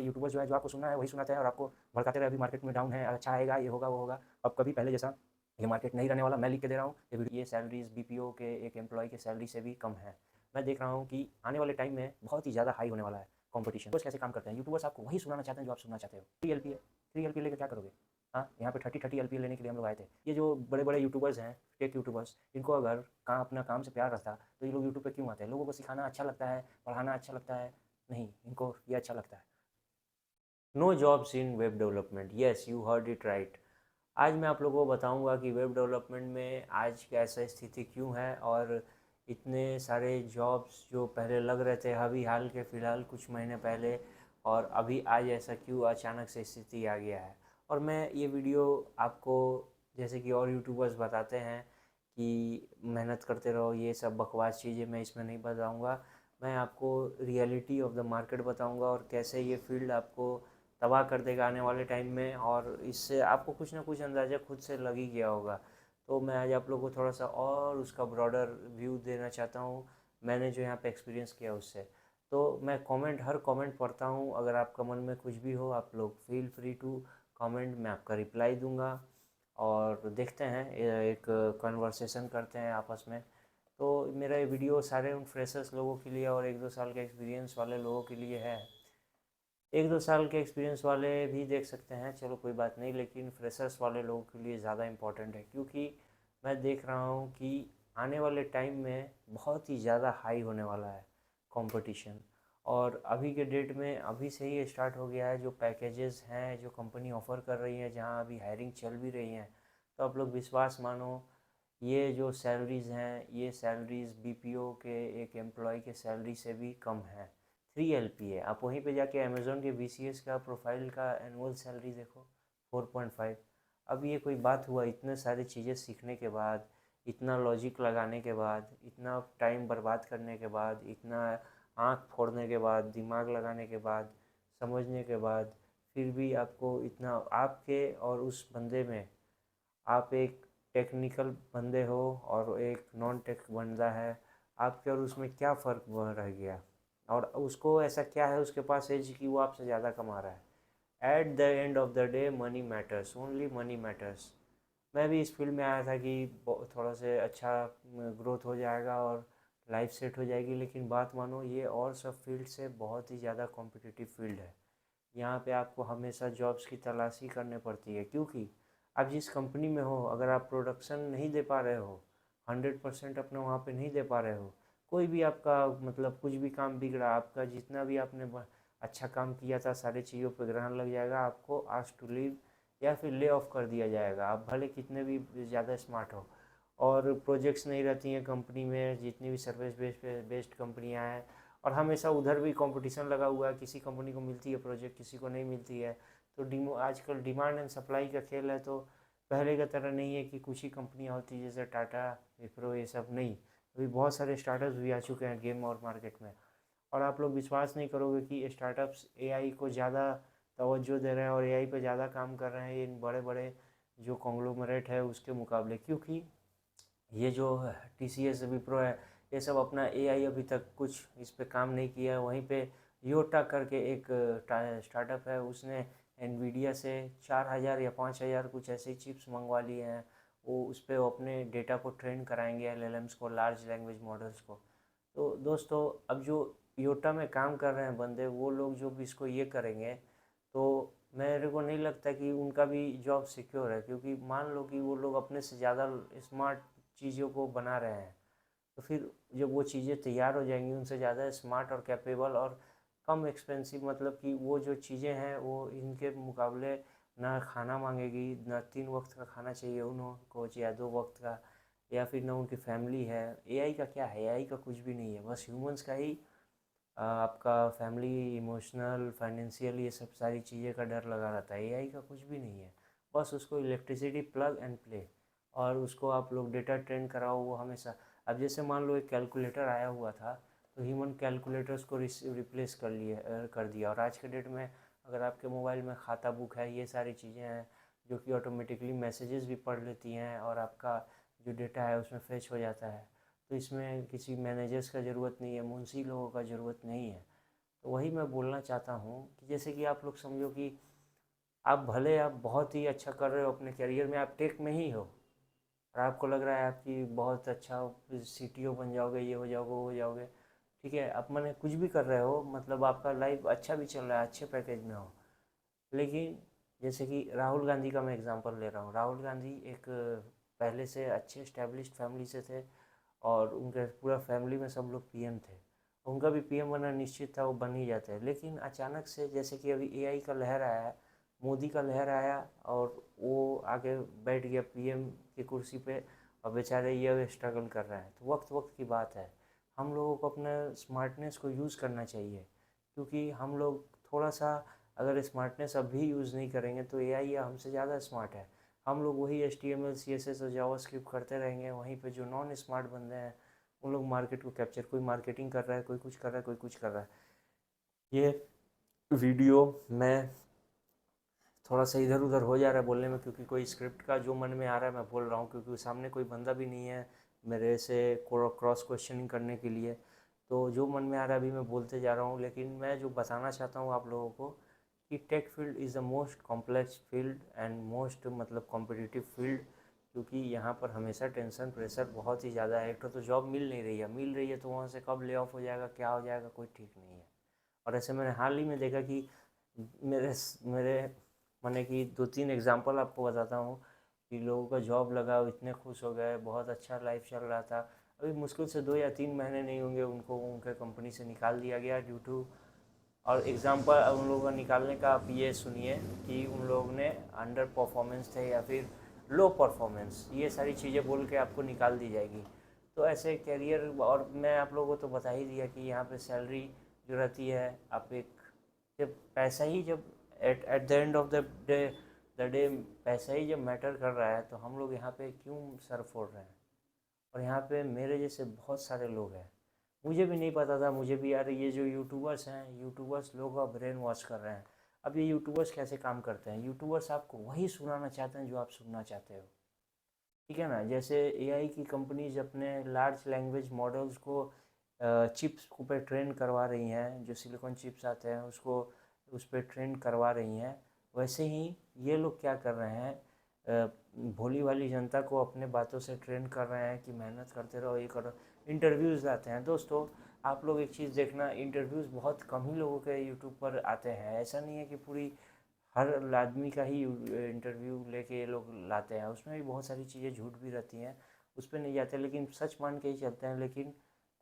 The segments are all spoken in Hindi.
यूट्यूबर्स जो है जो आपको सुनना है वही सुनाते हैं और आपको भड़काते रहे, अभी मार्केट में डाउन है, अच्छा आएगा, ये होगा, वो होगा। अब कभी पहले जैसा ये मार्केट नहीं रहने वाला, मैं लिख के दे रहा हूँ ये सैलरीज बीपीओ के एक एम्प्लॉय की सैलरी से भी कम है। मैं देख रहा हूँ कि आने वाले टाइम में बहुत ही ज़्यादा हाई होने वाला है कॉम्पिटिशन। यूट्यूबर्स कैसे काम करते हैं? यूट्यूबर्स आपको वही सुनाना चाहते हैं जो आप सुनना चाहते हो। 3 LP है, 3 LP लेकर क्या करोगे? हाँ, यहाँ पे 30 LP लेने के लिए हम लोग आए थे। ये जो बड़े बड़े यूट्यूबर्स हैं, टेक यूट्यूबर्स, इनको अगर अपना काम से प्यार रहता तो ये लोग यूट्यूब पे क्यों आते हैं? लोगों को सिखाना अच्छा लगता है, पढ़ाना अच्छा लगता है? नहीं, इनको ये अच्छा लगता है। No jobs in web development, yes you heard it right. आज मैं आप लोगों को बताऊंगा कि वेब डेवलपमेंट में आज कैसा स्थिति क्यों है और इतने सारे जॉब्स जो पहले लग रहे थे अभी हाल के फ़िलहाल कुछ महीने पहले, और अभी आज ऐसा क्यों अचानक से स्थिति आ गया है। और मैं ये वीडियो आपको, जैसे कि और यूट्यूबर्स बताते हैं कि मेहनत करते रहो, ये सब बकवास चीज़ें मैं इसमें नहीं बताऊंगा। मैं आपको रियलिटी ऑफ द मार्केट बताऊंगा और कैसे ये फील्ड आपको तबाह कर देगा आने वाले टाइम में, और इससे आपको कुछ ना कुछ अंदाज़ा खुद से लग ही गया होगा। तो मैं आज आप लोगों को थोड़ा सा और उसका ब्रॉडर व्यू देना चाहता हूँ, मैंने जो यहाँ पे एक्सपीरियंस किया उससे। तो मैं हर कमेंट पढ़ता हूँ, अगर आपका मन में कुछ भी हो आप लोग फील फ्री टू कमेंट, मैं आपका रिप्लाई दूंगा और देखते हैं, एक कन्वर्सेशन करते हैं आपस में। तो मेरा ये वीडियो सारे उन फ्रेशर्स लोगों के लिए और 1-2 साल के एक्सपीरियंस वाले लोगों के लिए है। 1-2 साल के एक्सपीरियंस वाले भी देख सकते हैं, चलो कोई बात नहीं, लेकिन फ्रेशर्स वाले लोगों के लिए ज़्यादा इम्पोर्टेंट है, क्योंकि मैं देख रहा हूँ कि आने वाले टाइम में बहुत ही ज़्यादा हाई होने वाला है कंपटीशन। और अभी के डेट में अभी से ही स्टार्ट हो गया है, जो पैकेजेस हैं जो कंपनी ऑफ़र कर रही है, जहाँ अभी हायरिंग चल भी रही है, तो आप लोग विश्वास मानो, ये जो सैलरीज़ हैं ये सैलरीज़ बीपीओ के एक एम्प्लॉय के सैलरी से भी कम है। 3 LP है। आप वहीं पे जाके अमेज़ोन के VCS का प्रोफाइल का एनुअल सैलरी देखो, 4.5। अब ये कोई बात हुआ? इतने सारी चीज़ें सीखने के बाद, इतना लॉजिक लगाने के बाद, इतना टाइम बर्बाद करने के बाद, इतना आँख फोड़ने के बाद, दिमाग लगाने के बाद, समझने के बाद, फिर भी आपको इतना, आपके और उस बंदे में, आप एक टेक्निकल बंदे हो और एक नॉन टेक बंदा है, आपके और उसमें क्या फ़र्क रह गया? और उसको ऐसा क्या है उसके पास एज कि वो आपसे ज़्यादा कमा रहा है? At the end of the day money matters, only money matters. मैं भी इस फील्ड में आया था कि थोड़ा से अच्छा ग्रोथ हो जाएगा और लाइफ सेट हो जाएगी, लेकिन बात मानो ये और सब फील्ड से बहुत ही ज़्यादा कॉम्पिटिटिव फील्ड है। यहाँ पे आपको हमेशा जॉब्स की तलाशी करनी पड़ती है, क्योंकि आप जिस कंपनी में हो अगर आप प्रोडक्शन नहीं दे पा रहे हो, 100% अपना वहाँ पे नहीं दे पा रहे हो, कोई भी आपका मतलब कुछ भी काम बिगड़ा, आपका जितना भी आपने अच्छा काम किया था सारी चीज़ों पे ग्रहण लग जाएगा, आपको आज टू लीव या फिर ले ऑफ कर दिया जाएगा, आप भले कितने भी ज़्यादा स्मार्ट हो। और प्रोजेक्ट्स नहीं रहती हैं कंपनी में, जितनी भी सर्विस बेस्ड कंपनियां हैं, और हमेशा उधर भी कंपटीशन लगा हुआ है, किसी कंपनी को मिलती है प्रोजेक्ट, किसी को नहीं मिलती है। तो आजकल डिमांड एंड सप्लाई का खेल है, तो पहले की तरह नहीं है कि कुछ ही कंपनियां होती जैसे टाटा, विप्रो, ये सब नहीं। अभी बहुत सारे स्टार्टअप्स भी आ चुके हैं गेम और मार्केट में। और आप लोग विश्वास नहीं करोगे कि स्टार्टअप्स एआई को ज़्यादा तवज्जो दे रहे हैं और एआई पे ज़्यादा काम कर रहे हैं इन बड़े बड़े जो कॉन्ग्लोमरेट है उसके मुकाबले, क्योंकि ये जो TCS विप्रो है, ये सब अपना एआई अभी तक कुछ इस पे काम नहीं किया है। वहीं पे योटा करके एक स्टार्टअप है, उसने एनवीडिया से 4,000 या 5,000 कुछ ऐसे चिप्स मंगवा लिए हैं। वो उस पर अपने डेटा को ट्रेन कराएंगे, LLMs को, लार्ज लैंग्वेज मॉडल्स को। तो दोस्तों, अब जो योटा में काम कर रहे हैं बंदे, वो लोग जो भी इसको ये करेंगे, तो मेरे को नहीं लगता कि उनका भी जॉब सिक्योर है, क्योंकि मान लो कि वो लोग अपने से ज़्यादा स्मार्ट चीज़ों को बना रहे हैं, तो फिर जब वो चीज़ें तैयार हो जाएंगी उनसे ज़्यादा स्मार्ट और कैपेबल और कम एक्सपेंसिव, मतलब कि वो जो चीज़ें हैं वो इनके मुकाबले ना खाना मांगेगी, ना 3 वक्त का खाना चाहिए उनको या 2 वक्त का, या फिर ना उनकी फैमिली है। एआई का क्या है? एआई का कुछ भी नहीं है, बस ह्यूमंस का ही आपका फैमिली, इमोशनल, फाइनेंशियल, ये सब सारी चीज़ें का डर लगा रहता है। एआई का कुछ भी नहीं है, बस उसको इलेक्ट्रिसिटी प्लग एंड प्ले, और उसको आप लोग डेटा ट्रेन कराओ वो हमेशा। अब जैसे मान लो एक कैलकुलेटर आया हुआ था, तो ह्यूमन कैलकुलेटर्स को रिप्लेस कर दिया, और आज के डेट में अगर आपके मोबाइल में खाता बुक है, ये सारी चीज़ें हैं जो कि ऑटोमेटिकली मैसेजेस भी पढ़ लेती हैं और आपका जो डेटा है उसमें फेच हो जाता है। तो इसमें किसी मैनेजर्स का ज़रूरत नहीं है, मुंशी लोगों का ज़रूरत नहीं है। तो वही मैं बोलना चाहता हूँ कि जैसे कि आप लोग समझो कि आप बहुत ही अच्छा कर रहे हो अपने करियर में, आप टेक में ही हो और आपको लग रहा है आपकी बहुत अच्छा सीटीओ बन जाओगे, ये हो जाओगे, वो हो जाओगे, ठीक है, आप मैंने कुछ भी कर रहे हो, मतलब आपका लाइफ अच्छा भी चल रहा है, अच्छे पैकेज में हो, लेकिन जैसे कि राहुल गांधी का मैं एग्जांपल ले रहा हूँ। राहुल गांधी एक पहले से अच्छे इस्टेब्लिश्ड फैमिली से थे और उनके पूरा फैमिली में सब लोग पीएम थे। उनका भी पीएम बनना निश्चित था, वो बन ही जाते हैं, लेकिन अचानक से जैसे कि अभी एआई का लहर आया है, मोदी का लहर आया और वो आगे बैठ गया पीएम की कुर्सी पे और बेचारे ये अब स्ट्रगल कर रहे हैं। तो वक्त वक्त की बात है, हम लोगों को अपने स्मार्टनेस को यूज़ करना चाहिए, क्योंकि हम लोग थोड़ा सा अगर स्मार्टनेस अभी यूज़ नहीं करेंगे तो एआई या हमसे ज़्यादा स्मार्ट है। हम लोग वही HTML CSS और जावास्क्रिप्ट करते रहेंगे, वहीं पे जो नॉन स्मार्ट बंदे हैं उन लोग मार्केट को कैप्चर, कोई मार्केटिंग कर रहा है, कोई कुछ कर रहा है, कोई कुछ कर रहा है। ये वीडियो में थोड़ा सा इधर उधर हो जा रहा है बोलने में, क्योंकि कोई स्क्रिप्ट का जो मन में आ रहा है मैं बोल रहा हूँ, क्योंकि सामने कोई बंदा भी नहीं है मेरे से क्रॉस क्वेश्चनिंग करने के लिए। तो जो मन में आ रहा है अभी मैं बोलते जा रहा हूँ, लेकिन मैं जो बताना चाहता हूँ आप लोगों को कि tech field is the most complex field and most मतलब कॉम्पिटिटिव फील्ड, क्योंकि यहाँ पर हमेशा टेंशन प्रेशर बहुत ही ज़्यादा है। एक तो जॉब मिल रही है तो वहाँ से कब ले ऑफ हो जाएगा, क्या हो जाएगा, कोई ठीक नहीं है। और ऐसे मैंने हाल ही में देखा कि मेरे मेरे मैंने कि 2-3 एग्जांपल आपको बताता हूँ कि लोगों का जॉब लगा, वो इतने खुश हो गए, बहुत अच्छा लाइफ चल रहा था, अभी मुश्किल से 2 या 3 महीने नहीं होंगे उनको उनके कंपनी से निकाल दिया गया ड्यू टू। और एग्जांपल उन लोगों का निकालने का आप ये सुनिए कि उन लोगों ने अंडर परफॉर्मेंस थे या फिर लो परफॉर्मेंस, ये सारी चीज़ें बोल के आपको निकाल दी जाएगी। तो ऐसे कैरियर, और मैं आप लोगों को तो बता ही दिया कि यहाँ पे सैलरी जो रहती है, आप एक जब पैसा ही जब at the end of the day पैसा ही जब मैटर कर रहा है तो हम लोग यहाँ पे क्यों सर फोड़ रहे हैं। और यहाँ पे मेरे जैसे बहुत सारे लोग हैं, मुझे भी नहीं पता था, मुझे भी यार ये जो यूट्यूबर्स हैं, यूट्यूबर्स लोगों का ब्रेन वॉश कर रहे हैं। अब ये यूट्यूबर्स कैसे काम करते हैं, यूट्यूबर्स आपको वही सुनाना चाहते हैं जो आप सुनना चाहते हो, ठीक है ना। जैसे एआई की कंपनीज अपने लार्ज लैंग्वेज मॉडल्स को चिप्स पे ट्रेन करवा रही हैं, जो सिलिकॉन चिप्स आते हैं उसको उस पर ट्रेन करवा रही हैं, वैसे ही ये लोग क्या कर रहे हैं, भोली वाली जनता को अपने बातों से ट्रेन कर रहे हैं कि मेहनत करते रहो, ये करो। इंटरव्यूज़ आते हैं दोस्तों, आप लोग एक चीज़ देखना, इंटरव्यूज़ बहुत कम ही लोगों के यूट्यूब पर आते हैं, ऐसा नहीं है कि पूरी हर आदमी का ही इंटरव्यू लेके ये लोग लाते हैं, उसमें भी बहुत सारी चीज़ें झूठ भी रहती हैं, उस पर नहीं जाते, लेकिन सच मान के ही चलते हैं। लेकिन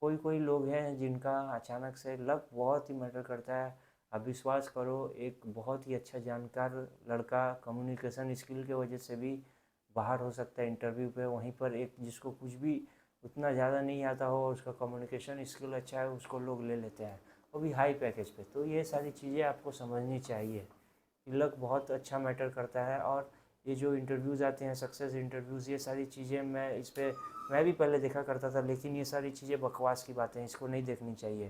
कोई कोई लोग हैं जिनका अचानक से लक बहुत ही मैटर करता है। आप विश्वास करो, एक बहुत ही अच्छा जानकार लड़का कम्युनिकेशन स्किल की वजह से भी बाहर हो सकता है इंटरव्यू पे, वहीं पर एक जिसको कुछ भी उतना ज़्यादा नहीं आता हो और उसका कम्युनिकेशन स्किल अच्छा है, उसको लोग ले लेते हैं, वो भी हाई पैकेज पे। तो ये सारी चीज़ें आपको समझनी चाहिए, लक बहुत अच्छा मैटर करता है। और ये जो इंटरव्यूज़ आते हैं, सक्सेस इंटरव्यूज़, ये सारी चीज़ें मैं इस पर मैं भी पहले देखा करता था, लेकिन ये सारी चीज़ें बकवास की बातें हैं, इसको नहीं देखनी चाहिए,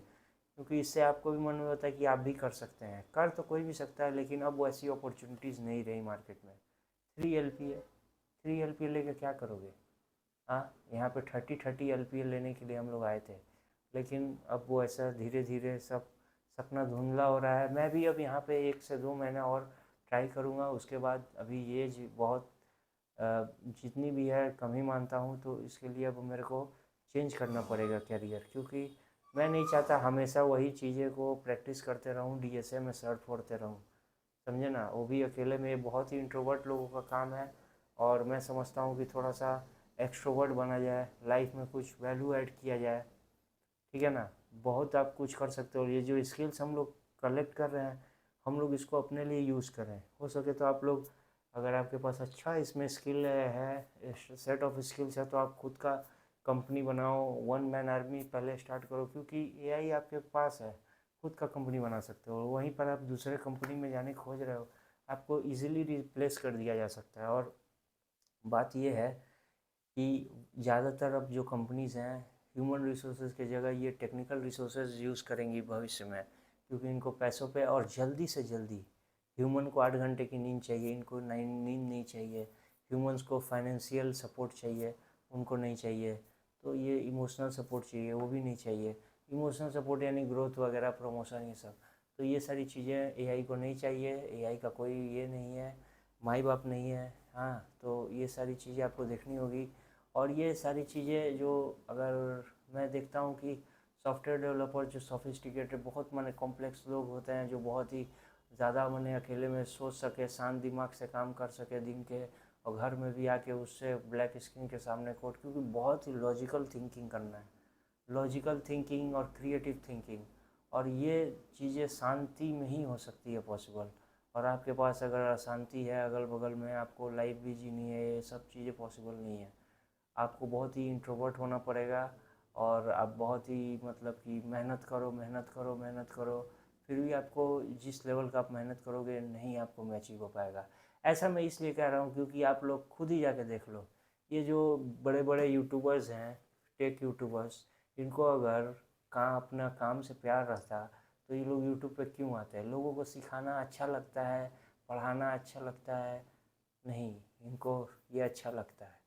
क्योंकि इससे आपको भी मन में होता है कि आप भी कर सकते हैं, कर तो कोई भी सकता है, लेकिन अब वैसी अपॉर्चुनिटीज़ नहीं रही मार्केट में। 3 LPA, 3 LPA लेके क्या करोगे। हाँ, यहाँ पे 30-30 LPA लेने के लिए हम लोग आए थे, लेकिन अब वो ऐसा धीरे धीरे सब सपना धुंधला हो रहा है। मैं भी अब यहाँ पे 1 से 2 महीना और ट्राई करूँगा, उसके बाद अभी ये बहुत जितनी भी है कम ही मानता हूँ, तो इसके लिए अब मेरे को चेंज करना पड़ेगा करियर, क्योंकि मैं नहीं चाहता हमेशा वही चीज़ें को प्रैक्टिस करते रहूँ, DSA में सर फोड़ते रहूँ, समझे ना, वो भी अकेले में। ये बहुत ही इंट्रोवर्ट लोगों का काम है, और मैं समझता हूँ कि थोड़ा सा एक्सट्रोवर्ट बना जाए, लाइफ में कुछ वैल्यू ऐड किया जाए, ठीक है ना। बहुत आप कुछ कर सकते हो, ये जो स्किल्स हम लोग कलेक्ट कर रहे हैं, हम लोग इसको अपने लिए यूज़ करें। हो सके तो आप लोग, अगर आपके पास अच्छा इसमें स्किल है, सेट ऑफ स्किल्स है, तो आप खुद का कंपनी बनाओ, 1 मैन आर्मी पहले स्टार्ट करो, क्योंकि एआई आपके पास है, खुद का कंपनी बना सकते हो। वहीं पर आप दूसरे कंपनी में जाने खोज रहे हो, आपको इजीली रिप्लेस कर दिया जा सकता है। और बात यह है कि ज़्यादातर अब जो कंपनीज़ हैं, ह्यूमन रिसोर्सेज की जगह ये टेक्निकल रिसोर्सेज यूज़ करेंगी भविष्य में, क्योंकि इनको पैसों पे और जल्दी से जल्दी, ह्यूमन को 8 घंटे की नींद चाहिए, इनको नींद नहीं चाहिए। ह्यूमंस को फाइनेंशियल सपोर्ट चाहिए, उनको नहीं चाहिए। तो ये इमोशनल सपोर्ट चाहिए, वो भी नहीं चाहिए। इमोशनल सपोर्ट यानी ग्रोथ वगैरह, प्रमोशन, ये सब। तो ये सारी चीज़ें एआई को नहीं चाहिए। एआई का कोई ये नहीं है, माई बाप नहीं है। हाँ, तो ये सारी चीज़ें आपको देखनी होगी। और ये सारी चीज़ें जो, अगर मैं देखता हूँ कि सॉफ्टवेयर डेवलपर जो सोफिस्टिकेटेड, बहुत माने कॉम्प्लेक्स लोग होते हैं, जो बहुत ही ज़्यादा माने अकेले में सोच सके, शांत दिमाग से काम कर सके दिन के, और घर में भी आके उससे ब्लैक स्क्रीन के सामने कोड, क्योंकि बहुत ही लॉजिकल थिंकिंग करना है, लॉजिकल थिंकिंग और क्रिएटिव थिंकिंग। और ये चीज़ें शांति में ही हो सकती है पॉसिबल। और आपके पास अगर अशांति है अगल बगल में, आपको लाइफ भी जीनी है, ये सब चीज़ें पॉसिबल नहीं है। आपको बहुत ही इंट्रोवर्ट होना पड़ेगा, और आप बहुत ही मतलब कि मेहनत करो, मेहनत करो, मेहनत करो, फिर भी आपको जिस लेवल का आप मेहनत करोगे नहीं आपको में अचीव हो पाएगा। ऐसा मैं इसलिए कह रहा हूँ क्योंकि आप लोग खुद ही जाके देख लो, ये जो बड़े बड़े यूट्यूबर्स हैं, टेक यूट्यूबर्स, इनको अगर अपना काम से प्यार रहता तो ये लोग यूट्यूब पे क्यों आते हैं? लोगों को सिखाना अच्छा लगता है, पढ़ाना अच्छा लगता है? नहीं, इनको ये अच्छा लगता है।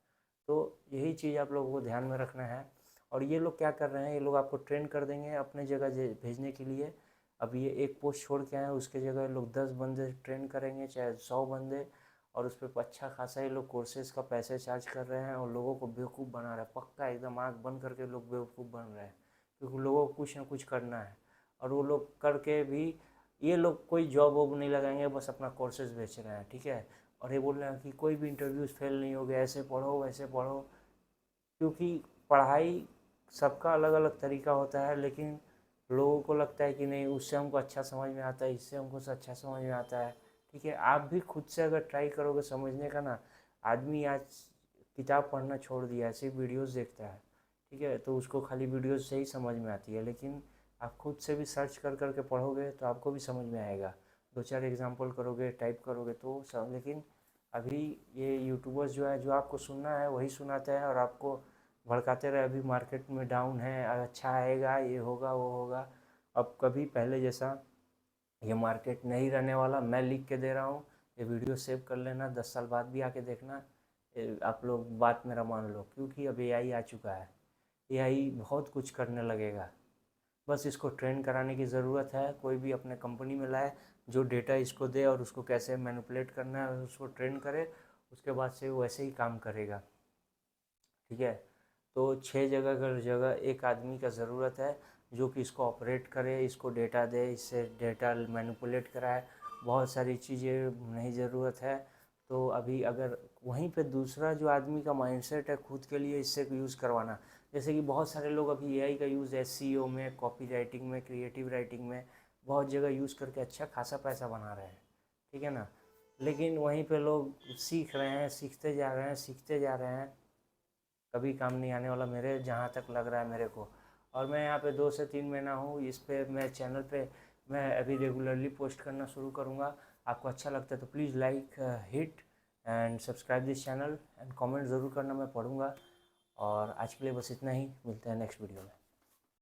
तो यही चीज़ आप लोगों को ध्यान में रखना है। और ये लोग क्या कर रहे हैं, ये लोग आपको ट्रेन कर देंगे अपने जगह भेजने के लिए। अब ये एक पोस्ट छोड़ के आए, उसके जगह ये लोग 10 बंदे ट्रेन करेंगे, चाहे 100 बंदे, और उस पर अच्छा खासा ये लोग कोर्सेज का पैसे चार्ज कर रहे हैं, और लोगों को बेवकूफ़ बना रहे हैं। पक्का एकदम आँख बंद करके लोग बेवकूफ़ बन रहे हैं, क्योंकि लोगों को कुछ ना कुछ करना है। और वो लोग करके भी, ये लोग कोई जॉब वॉब नहीं लगाएंगे, बस अपना कोर्सेज बेच रहे हैं, ठीक है। और ये बोल रहे हैं कि कोई भी इंटरव्यूज़ फेल नहीं हो गया, ऐसे पढ़ो वैसे पढ़ो। क्योंकि पढ़ाई सबका अलग अलग तरीका होता है, लेकिन लोगों को लगता है कि नहीं, उससे हमको अच्छा समझ में आता है, इससे हमको अच्छा समझ में आता है। ठीक है, आप भी खुद से अगर ट्राई करोगे समझने का ना, आदमी आज किताब पढ़ना छोड़ दिया है, सिर्फ वीडियोस देखता है। ठीक है, तो उसको खाली वीडियोस से ही समझ में आती है, लेकिन आप खुद से भी सर्च कर करके पढ़ोगे तो आपको भी समझ में आएगा। दो चार एग्जांपल करोगे, टाइप करोगे तो सब। लेकिन अभी ये यूट्यूबर्स जो है, जो आपको सुनना है वही सुनाते हैं, और आपको भड़काते रहे अभी मार्केट में डाउन है, अच्छा आएगा, ये होगा वो होगा। अब कभी पहले जैसा ये मार्केट नहीं रहने वाला, मैं लिख के दे रहा हूँ। ये वीडियो सेव कर लेना, 10 साल बाद भी आके देखना, आप लोग बात मेरा मान लो, क्योंकि अब एआई आ चुका है। एआई बहुत कुछ करने लगेगा, बस इसको ट्रेन कराने की ज़रूरत है। कोई भी अपने कंपनी में लाए जो डेटा इसको दे, और उसको कैसे मैनिपुलेट करना है उसको ट्रेन करे, उसके बाद से वो वैसे ही काम करेगा। ठीक है, तो 6 जगह एक आदमी का ज़रूरत है, जो कि इसको ऑपरेट करे, इसको डेटा दे, इससे डेटा मैनिपुलेट कराए। बहुत सारी चीज़ें नहीं ज़रूरत है। तो अभी अगर वहीं पे दूसरा जो आदमी का माइंडसेट है खुद के लिए इससे यूज़ करवाना, जैसे कि बहुत सारे लोग अभी एआई का यूज़ एसईओ में, कॉपी राइटिंग में, क्रिएटिव राइटिंग में बहुत जगह यूज़ करके अच्छा खासा पैसा बना रहे हैं। ठीक है ना, लेकिन वहीं पे लोग सीख रहे हैं, सीखते जा रहे हैं, सीखते जा रहे हैं, कभी काम नहीं आने वाला मेरे, जहाँ तक लग रहा है मेरे को। और मैं यहाँ पे 2 से 3 महीना हूँ इस पे, मैं चैनल पे मैं अभी रेगुलरली पोस्ट करना शुरू करूँगा। आपको अच्छा लगता है तो please like, hit and subscribe this channel, and comment ज़रूर करना, मैं पढ़ूँगा। और आज के लिए बस इतना ही, मिलते हैं नेक्स्ट वीडियो में।